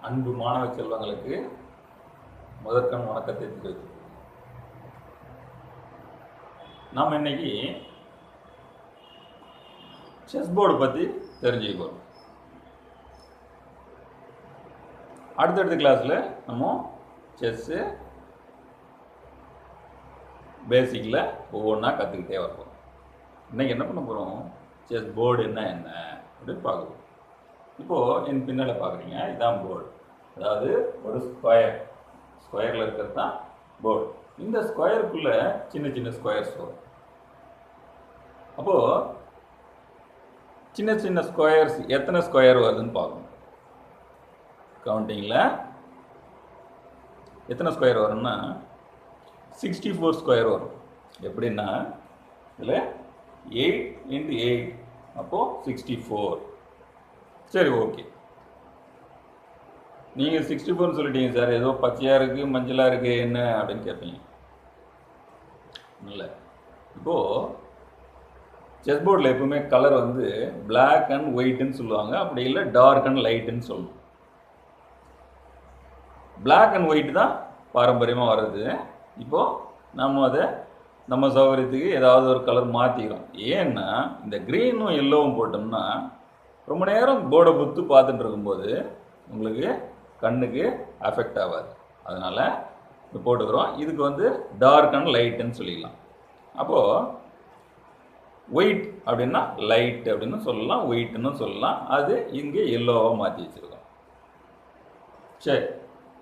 அன்பு மாணவ செல்வங்களுக்கு முதற்கண் வணக்கத்தை தெரிவித்து நாம் இன்னைக்கு செஸ் போர்டு பற்றி தெரிஞ்சுக்கிறோம். அடுத்தடுத்த கிளாஸில் நம்ம செஸ்ஸு பேசிக்கில் ஒவ்வொன்றா கற்றுக்கிட்டே வருவோம். இன்றைக்கி என்ன பண்ண போகிறோம், செஸ் போர்டு என்ன அப்படின்னு பார்க்குறோம். இப்போது என் பின்னால் பார்க்குறீங்க, இதுதான் போர்டு. அதாவது ஒரு ஸ்கொயரில் இருக்கிறது தான் போர்டு. இந்த ஸ்கொயருக்குள்ளே சின்ன சின்ன ஸ்கொயர்ஸ் வரும். அப்போது சின்ன சின்ன ஸ்கொயர்ஸ் எத்தனை ஸ்கொயர் வருதுன்னு பார்க்கணும். கவுண்டிங்கில் எத்தனை ஸ்கொயர் வரும்னா 64 ஸ்கொயர் வரும். எப்படின்னா இதில் 8 × 8 அப்போது 64. சரி, ஓகே. நீங்கள் 64 சொல்லிட்டீங்க சார், ஏதோ பச்சையாக இருக்குது மஞ்சளாக இருக்குது என்ன அப்படின்னு கேட்பீங்க. இல்லை, இப்போது செஸ் போர்டில் எப்பவுமே கலர் வந்து பிளாக் அண்ட் ஒயிட்டுன்னு சொல்லுவாங்க, அப்படி இல்லை டார்க் அண்ட் லைட்டுன்னு சொல்லணும். பிளாக் அண்ட் ஒயிட் தான் பாரம்பரியமாக வர்றது. இப்போது நம்ம அதை நம்ம சௌகரியத்துக்கு ஏதாவது ஒரு கலர் மாற்றிக்கிறோம். ஏன்னா இந்த க்ரீனும் எல்லோவும் போட்டோம்னா ரொம்ப நேரம் போர்டை புத்து பார்த்துட்டு இருக்கும்போது உங்களுக்கு கண்ணுக்கு அஃபெக்ட் ஆகாது. அதனால் இப்போ போட்டுக்கிறோம். இதுக்கு வந்து டார்க் அண்ட் லைட்டுன்னு சொல்லிக்கலாம். அப்போது ஒயிட் அப்படின்னா லைட் அப்படின்னு சொல்லலாம், ஒயிட்னு சொல்லலாம். அது இங்கே எல்லோவாக மாற்றி வச்சுருக்கோம். சரி,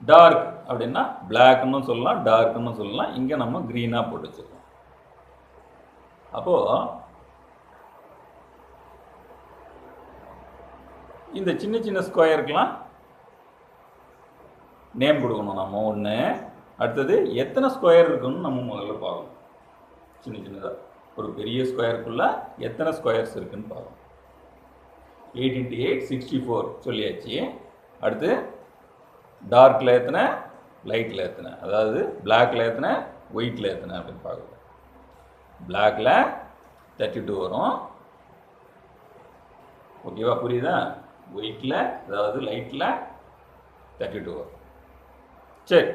டார்க் அப்படின்னா பிளாக்னு சொல்லலாம், டார்க்னு சொல்லலாம். இங்கே நம்ம க்ரீனாக போட்டு வச்சுருக்கோம். அப்போது இந்த சின்ன சின்ன ஸ்கொயருக்கெலாம் நேம் கொடுக்கணும் நம்ம ஒன்று. அடுத்தது எத்தனை ஸ்கொயர் இருக்குன்னு நம்ம முதல்ல பார்க்கணும். சின்ன சின்னதாக ஒரு பெரிய ஸ்கொயருக்குள்ளே எத்தனை ஸ்கொயர்ஸ் இருக்குன்னு பார்க்கணும். 8 × 8 64 சொல்லியாச்சு. அடுத்து டார்க்கில் எத்தனை, லைட்டில் எத்தனை, அதாவது பிளாக்கில் எத்தனை, ஒயிட்டில் எத்தனை அப்படின்னு பார்க்கணும். பிளாக்கில் 32 வரும். ஓகேவா, புரியுதா? ஒயிட்டில் அதாவது லைட்டில் 32 வரும். சரி,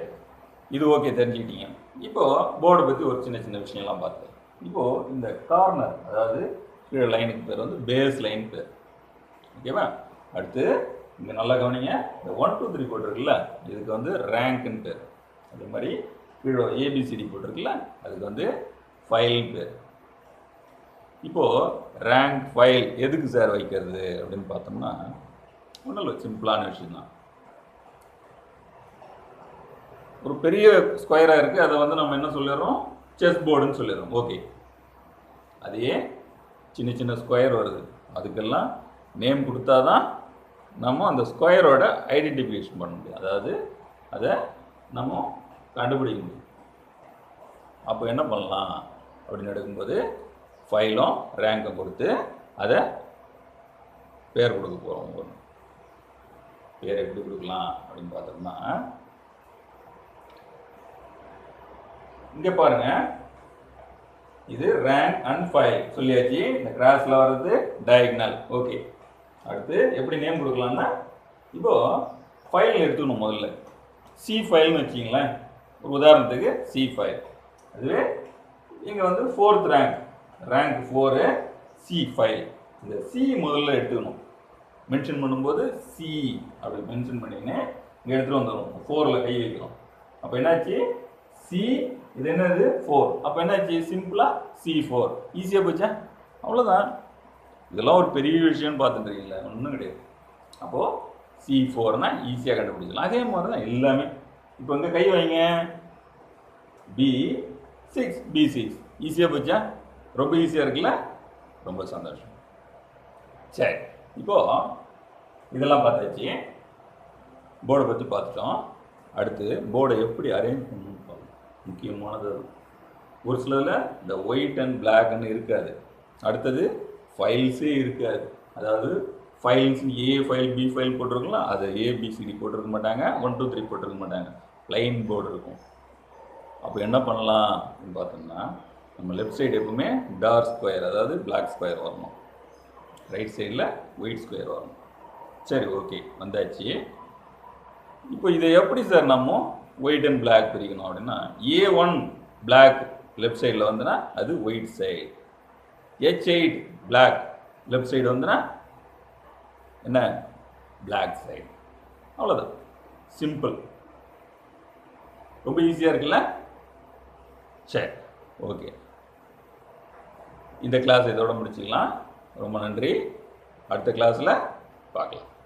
இது ஓகே, தெரிஞ்சுக்கிட்டீங்க. இப்போது போர்டை பற்றி ஒரு சின்ன சின்ன விஷயம்லாம் பார்த்தேன். இப்போது இந்த கார்னர், அதாவது கீழே லைனுக்கு பேர் வந்து பேஸ் லைன் பேர். ஓகேவா? அடுத்து இங்கே நல்லா கவனிங்க, இந்த 1 2 3 போட்டிருக்குல்ல, இதுக்கு வந்து ரேங்க்குன்னு பேர். அதே மாதிரி கீழே ஏபிசிடி போட்டிருக்குல்ல, அதுக்கு வந்து ஃபைல் பேர். இப்போது ரேங்க் ஃபைல் எதுக்கு சார் வைக்கிறது அப்படின்னு பார்த்தோம்னா ஒன்றும் இல்லை, சிம்பிளான விஷயம் தான். ஒரு பெரிய ஸ்கொயராக இருக்குது, அதை வந்து நம்ம என்ன சொல்லிடுறோம், செஸ் போர்டுன்னு சொல்லிடுறோம். ஓகே, அதே சின்ன சின்ன ஸ்கொயர் வருது, அதுக்கெல்லாம் நேம் கொடுத்தா தான் நம்ம அந்த ஸ்கொயரோட ஐடென்டிஃபிகேஷன் பண்ண முடியும், அதாவது அதை நம்ம கண்டுபிடிக்க முடியும். அப்போ என்ன பண்ணலாம் அப்படின்னு எடுக்கும்போது ஃபைலும் ரேங்க்கும் கொடுத்து அதை பேர் கொடுக்க போகிறோம். பேர் எப்படி கொடுக்கலாம் அப்படின்னு பார்த்தோம்னா இங்கே பாருங்கள், இது ரேங்க் அண்ட் ஃபைல் சொல்லியாச்சு. இந்த கிராஸில் வர்றது டயக்னல். ஓகே, அடுத்து எப்படி நேம் கொடுக்கலாம்னா இப்போது ஃபைல் எடுத்துக்கணும். முதல்ல சி ஃபைல்னு வச்சிங்களேன், ஒரு உதாரணத்துக்கு சி ஃபைல். அதுவே இங்கே வந்து 4th ரேங்க் 4 சி ஃபைல். இந்த சி முதல்ல எடுத்துக்கணும். மென்ஷன் பண்ணும்போது சி அப்படி மென்ஷன் பண்ணின்னு இங்கே எடுத்துகிட்டு வந்துடும். 4ல் கை வைக்கணும். அப்போ என்னாச்சு, சி, இது என்னது 4. அப்போ என்னாச்சு, சிம்பிளாக C4. ஈஸியாக போச்சா? அவ்வளோதான். இதெல்லாம் ஒரு பெரிய விஷயம்னு பார்த்துட்டு இருக்கீங்களா? ஒன்றும் கிடையாது. அப்போது C4னா ஈஸியாக கண்டுபிடிக்கலாம். அதே மாதிரி தான் எல்லாமே. இப்போ இங்கே கை வைங்க, B6 B6. ஈஸியாக போச்சா? ரொம்ப ஈஸியாக இருக்குல்ல? ரொம்ப சந்தோஷம். சரி, இப்போது இதெல்லாம் பார்த்தாச்சு, போர்டை பற்றி பார்த்துட்டோம். அடுத்து போர்டை எப்படி அரேஞ்ச் பண்ணணும்னு பார்க்கணும். முக்கியமானது ஒரு சிலதில் இந்த ஒயிட் அண்ட் பிளாக்னு இருக்காது. அடுத்தது ஃபைல்ஸே இருக்காது. அதாவது ஃபைல்ஸ் ஏ ஃபைல் பி ஃபைல் போட்டிருக்கலாம், அது ஏபிசிடி போட்டிருக்க மாட்டாங்க, 1 2 3 போட்டிருக்க மாட்டாங்க, ப்ளைன் போர்டு இருக்கும். அப்போ என்ன பண்ணலாம் அப்படின்னு பார்த்தோம்னா நம்ம லெஃப்ட் சைடு எப்பவுமே டார்க் ஸ்கொயர், அதாவது பிளாக் ஸ்கொயர் வரணும். ரைட் சைடில் ஒயிட் ஸ்கொயர் வரணும். சரி, ஓகே, வந்தாச்சு. இப்போ இதை எப்படி சார் நம்ம ஒயிட் அண்ட் பிளாக் பிரிக்கணும் அப்படின்னா A1 பிளாக் லெஃப்ட் சைடில் வந்துன்னா அது white side, H8 black left side வந்துன்னா என்ன பிளாக் சைடு. அவ்வளோதான், சிம்பிள், ரொம்ப ஈஸியாக இருக்குல்ல. சரி, ஓகே, இந்த கிளாஸ் இதோட முடிச்சுக்கலாம். ரொம்ப நன்றி. அடுத்த கிளாஸில் பார்க்கலாம்.